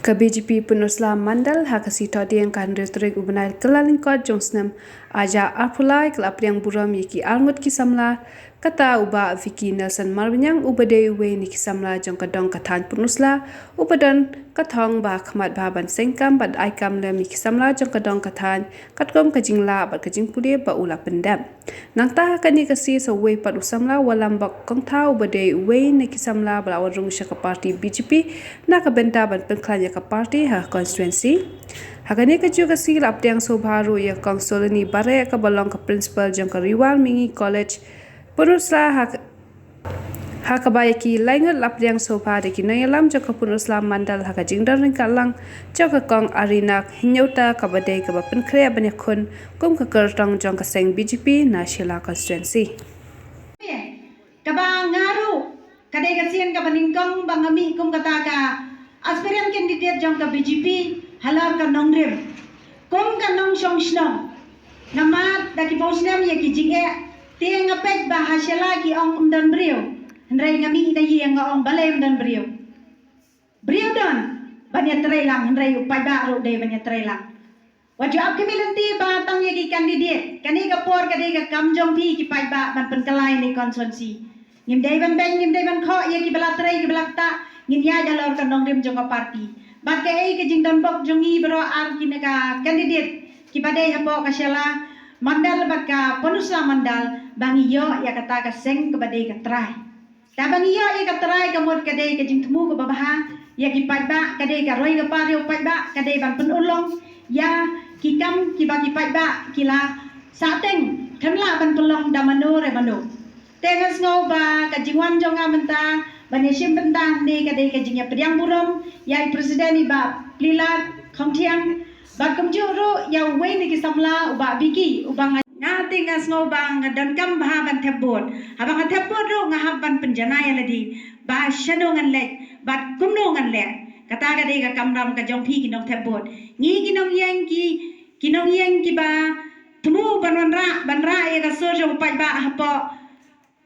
Ka BJP Punusla Mandal hakasi todiang kan retorik ubenai kelalingkot jongsnem aja arpulai kelapriang buram yaki alngut kisamla kata uba Vicky Nelson Marbinyang ubade uwe ni kisamla jong kadong katan Punusla ubadan katong ba khmat baban sengkam bad aikam lem ni kisamla jong kadong katan katkom kajingla bad kajing pude ba ula pendam nangta kani kasi so we pat usamla walam bak kongta ubade uwe ni kisamla balawan rung syaka parti BJP na kabenta ban pengklanya ka parti ha constituency hagani ka juga sil aptiang so baru ya konsolani bare ka balong ka principal jong ka riwal mingi college Punusla ha kabayaki laingat lapdiang sopa de kinayalam jong ka Punusla Mandal ha ka jingdar ring kalang jong ka kong arinak hinyauta ka badai ka bapen krea banyakun kum ka kertong jong ka seng BJP Nasional Constituency kaba ngaru kadai kasian ka baningkong bangami kum kata ka aspirant candidate jong ka BJP halar ka nongrim kum ka nong song snong namat daki posnem ya ki jinge tiang ngapet bahasa lagi ong dan brio hendrai ngami ina yang ong balem dan brio don banyak terelang hendrai upai baru deh banyak terelang wajib kemilanti batang ya ki kandidat kani ka por kadai ka kamjong pi ki pai ba ban penkelai ni konsensi ngim dai ban beng ngim dai ban kho ya ki bala terai ki bala ta ngin ya jalor ka nongrim jong ka parti bat ka ei ka jing dan bok jongi bro ar ki ka kandidat ki badai hapo ka syala mandal baka Punusla Mandal bangi yo ya kata ka seng ke badai ka try ta bangi yo ya ka try ka mod kadai ka jing temu ka babaha ya ki pai ba kadai ka roi ka pario pai ba kadai ban pen ulong ya ki kam ki ba ki pai ba kila sateng khamla ban pelong damano re mano tengas ngau ba ka jingwan jonga menta bani sim benta ni kadai ka jingya pediang burom ya presiden iba plilat khongtiang bakum juru ya we ni kisamla uba biki ubang ngati ngas ngobang dan kam bahaban tebot habang tebot ro ngahaban penjana ya ladi ba shanongan lek bat kumnongan lek kata ka de ka kamram ka jongpi kinong tebot ngi kinong yang ki ba temu banra ya ka sojo pai ba hapo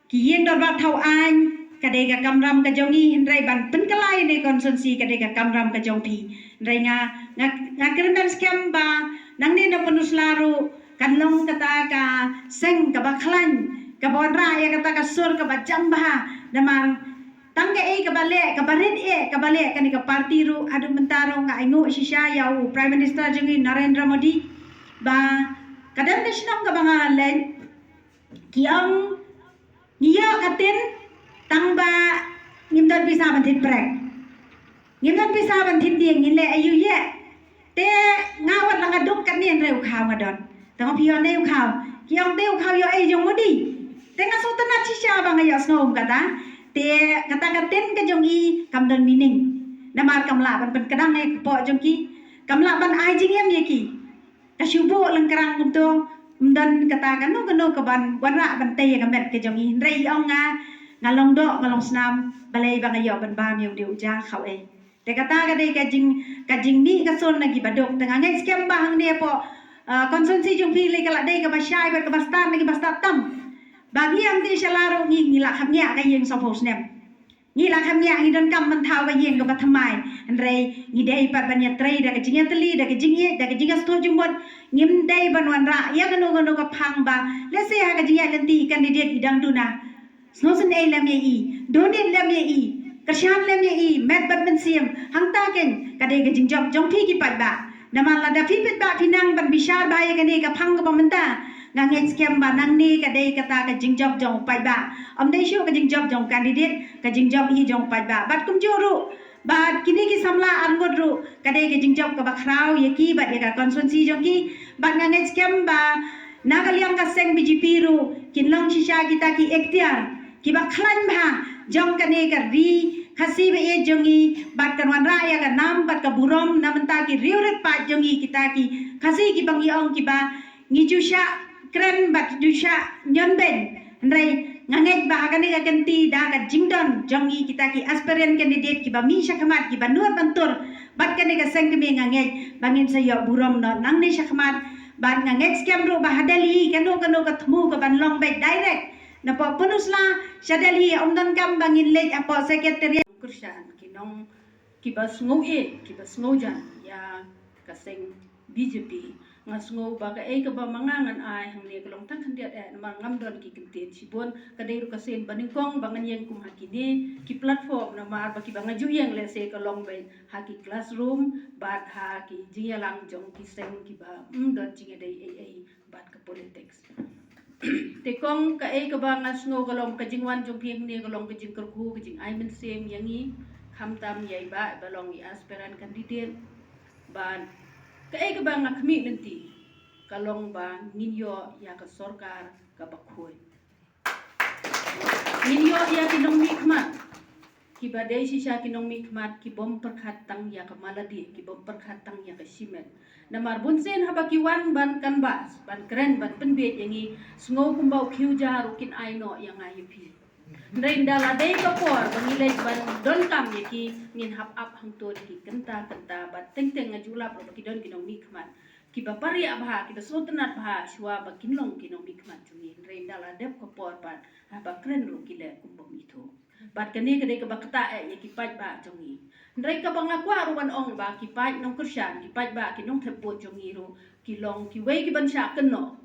ki yeng dor ba thau an kadai ka kamram ka jongi hendrai ban penkelai ni konsensi kadai ka kamram ka jongpi hendrai nga kermen scam ba nang ni na Punusla ru kanlong kata ka seng ka baklan ka bonra ya kata ka sur ka bajamba namang tangga ka bale ka barin ka bale kani ka parti ru adu mentaro nga ingo sisya ya prime minister jongi Narendra Modi ba kadang na sinong ka bangalen kiang niya katin tangba ngimdan bisa bantin prek ngimdan bisa bantin dieng ngile ayu ye te ngawat lang aduk kan ni reu khaw ngadon tang pion ne khaw kiong te khaw yo ai jong modi te nga so tanat sisya bang ayo snom kata te kata katen ka jong i kamdan mining namar kamla ban pen kadang ne po jong ki kamla ban ai jing em ye ki ka syubo lang karang unto dan kata kan no ka ban wanra ban te ka met ka jong i rei ong ngalong do ngalong snam balai bang ayo ban ba miu diu ja khaw ai te kata ka de ka jing ni ka son lagi badok tengah ngai scam bahang dia po konsensi jong pi le kala de ka basyai ba ka bastan lagi bastat tam bagi yang ti salaro ngi ngila khamnya ka yeng so phos nem ngila khamnya ngi don kam man thau ba yeng ka ba thamai rei ngi dei pat ban ya trei da ka jing teli da ka jing ye da ka jing sto jumot ngim dei ban wan ra ya ka no ka phang ba le se ha ka jing ya lenti candidate idang duna snosen ei lam ye i donin lam ye i kashan lem ye i met bat ben siam hang ta ken kadai ka jingjop jong phi ki pat ba naman la da phi pit ba pinang ban bishar ba ye kani ka phang ka pamenta ngang scam ba nang ni kadai kata ka jingjop jong pat ba am dei shu ka jingjop jong candidate ka jingjop hi jong pat ba bat kum juru bat kini ki samla angot ru kadai ka jingjop ka ba khrau ye ki bat ye ka konsensi jong ki bat ngang scam ba nagaliang ka seng BJP ru kinlong shisha kita ki ikhtiar ki ba khlan ba jong kane ka ri khasi be e jongi bat kan wan raya ka nam bat ka burom namenta ki riuret pa jongi kita ki khasi ki bangi ong ki ba ngi jusha kren bat jusha nyonben ndrai nganget ba ka ne ka ganti da ka jingdon jongi kita ki aspirant candidate ki ba mi shakmat ki ba nuat bantur bat kane ka seng me nganget bangin sa yo burom no nang ne shakmat bat nganget scam ro ba hadali kano ka thmu ka ban long back direct na po Punusla syadali omdan kam bangin lej apo secretary kursan kinong kibas ngau kibas ngau jan ya kaseng BJP ngas ngau baga ka ba mangangan ai hang ne kalong tan khandiat namar ngamdon ki kintin sibon kadai ru kasen baningkong bangan yang kum hakini ki platform namar ba ki banga juyang le se kalong bain haki classroom bat ha ki jingalang jong ki seng ki ba dot jinga dai ai bat ka politics tekong ka ka ba ngas ngau kalong ka jingwan jong piang ne kalong ka jing kerku ka jing ai men sem yangi khamtam yai ba balong i aspiran candidate ban ka ba ngakmi nanti kalong ba nginyo ya ka sorkar ka bakhoy nginyo ya kinong mikmat ki badai sisa kinong mikmat ki bom perkhat tang ya ka maladi ki bom perkhat tang ya ka simen namar bunsen haba ki wan ban kanbas ban kren ban penbet yangi sngo kumbau khiu jaru kin aino yang ayepi Ndain dala day kapor bangilay ban don kam yaki ngin hap up hang to ki kenta bat teng teng ngajula pro ki don kinong mikmat ki bapari abha ki sotenat bha shwa ba kinlong kinong mikmat chungi ndain dala dep kapor ban ba kren ro ki le kumbom itu bat kani kadai ka bakta yaki paj ba chungi ndai ka banga kwa ruan ong ba ki paj nong kursyan ki paj ba ki nong thepot chungi ro ki long ki wei ki ban sha kenno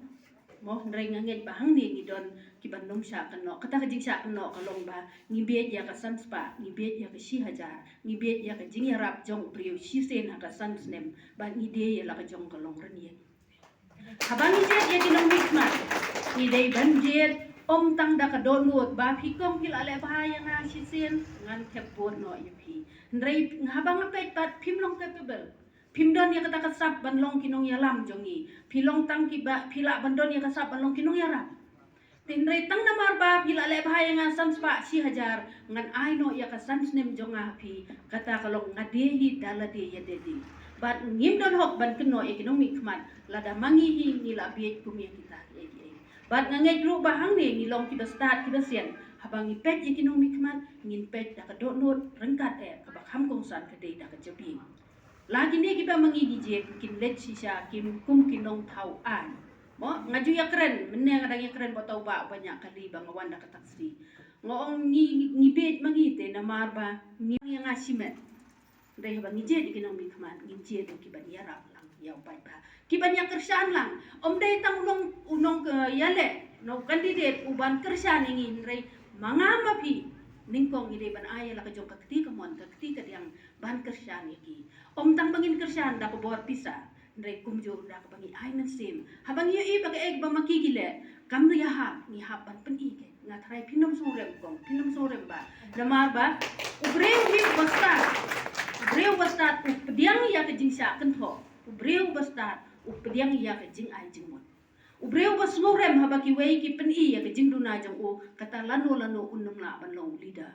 mo ndrai ngangej ba hang ni don ki ban nom sha kan no kata ka jing sha kan no kalong ba ni be ya ka sans pa ni be ya ka shi hajar ni be ya ka jing ya rap jong priu shi sen ha ka sans nem ba ni de ya la ka jong kalong ran ye habang je ya ki nom mikmat ni dei ban je om tang da ka don ngot ba phi kong ki la le ba ya nga shi sen ngan thep bon no ye phi ndrai habang pe pat phim long capable Pimdon ya kata kasap banlong kinong ya lam jongi. Pilong tang kiba pila bandon ya kasap banlong kinong ya rap. Tinray tang namar ba pila le bahaya nga sans pa si hajar ngan ay no ya kasans nem jonga pi kata kalong ngadehi dala de ya dedi. Bat ngim don hok ban keno e kinong mikmat lada mangihi nila biet kumya kita egi. Bat ngangej ru bahang ne nilong kiba start kiba sian. Habang ipet ya kinong mikmat ngin pet da kadonot rengkat kabak ham kongsan kadai da kajabi. Lagi ni kita mengigije kin let sisa kim kum kinong tau an. Mo ngaju ya keren, meneng kadang ya keren botau ba banyak kali bang awan dak taksi. Ngong ngibet mangite na marba ngi yang asimet. Dai bang ngije di kinong mikman ngije do kiban ya rap lang ya pai ba. Kiban ya kersan lang. Om dai tang unong ke yale no kandidat uban kersan ingin rei mangama pi ningkong ide ban aya la ka jong ka kti ka mon ka kti ka yang ban kersan yaki om tang bangin kersan da ko bor pisa ndre kumjo da ka bangi ai men sim habang yo i baga ek ba makigile kam ya ha ni ha ban pen i ke nga thrai phinom sorem kong phinom sorem ba namar ba ubreu hi basta updiang ya ka jing sa kan tho ubreu basta updiang ya ka jing ai jing mon Ubreu bas ngorem habaki wei ki pen i ya ke jing duna jang o kata lano unum la banlong ulida.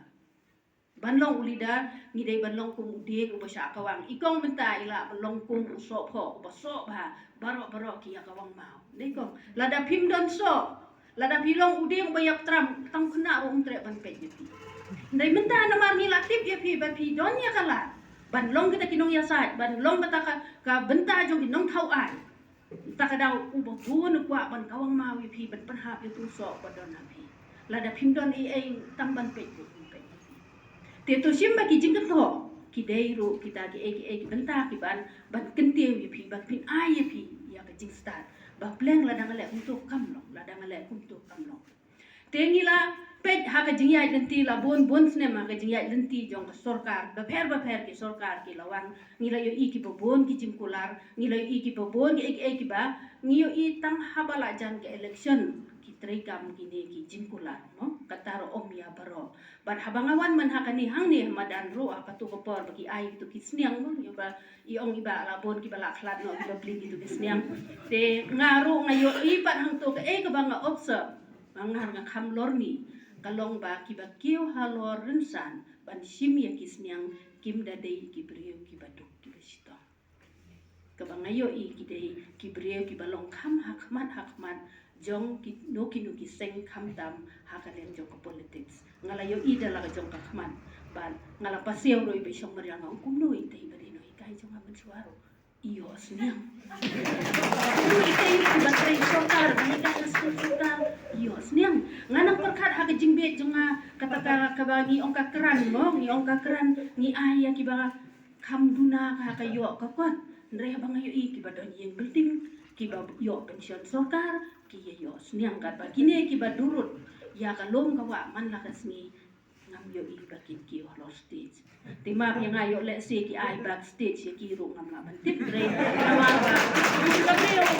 Banlong ulida ni dei banlong kum ude ko basya kawang ikong menta ila banlong kum uso pho baso ba baro ki ya kawang mau. Dei ko lada phim don so lada pilong ude ko bayak tram tang khna ro umtre ban pe yeti. Dei menta na mar ni latip ya pi ba pi don ya kala. Banlong kita kinong ya sat banlong bata ka benta jong kinong thau ai. Takadaw ubah buon kwa ban kawang mawi pi ban panhap itu so badon napi lada pimdon ai tamban pe ku pe te to simba ki jingkat ho ki deiru kita ki benta ki ban kentiu yu pi ban pin ai pi ya ka jing start ba pleng lada ngale untuk kamlong lada ngale untuk kamlong tengila pet haka jingyai lenti la bon snema ka jingyai lenti jong ka sorkar ba pher ki sorkar ki lawan ngila yo iki bon ki jingkular ngila yo iki bon ki ba ngiyo i tang habala jan ke election ki trekam kini ki jingkular mo kataro om ya baro ban habangawan man hakani hangni madan ro apa tu kopor bagi ai tu ki sniang mo yo ba i ong iba la bon ki bala khlat no ki bli ki tu ki sniang te ngaro ngayo i pat hang to ka banga observe mangar nga kham lorni kalong ba ki ba kiu halor rinsan ban simya kisnyang kim dadai ki brio ki baduk ki besito kabangayo i ki dei ki brio ki balong kham hakmat jong ki no ki seng kham dam hakalen jong ka politics ngalayo i dala ka jong ka khman ban ngala paseo roi be song mariang ang kumnoi tei bari no kai jong aman suaro iyo snyang itay batay sokar banikas sokar iyo snyang nganang perkat ha jingbe jonga kata ka bagi ong ka keran mo ni ong ka keran ni aya ki ba kam duna ka yo ka kwat ndre bang yo I ki ba don yeng building ki ba yo pension sorkar ki yo sniang ka ba kine ki ba durut ya ka lom ka wa man la ka sni ngam yo I ba kin ki holo stage ti ma yang ayo le se ki ai backstage ki ro ngam la ban tip re ma ba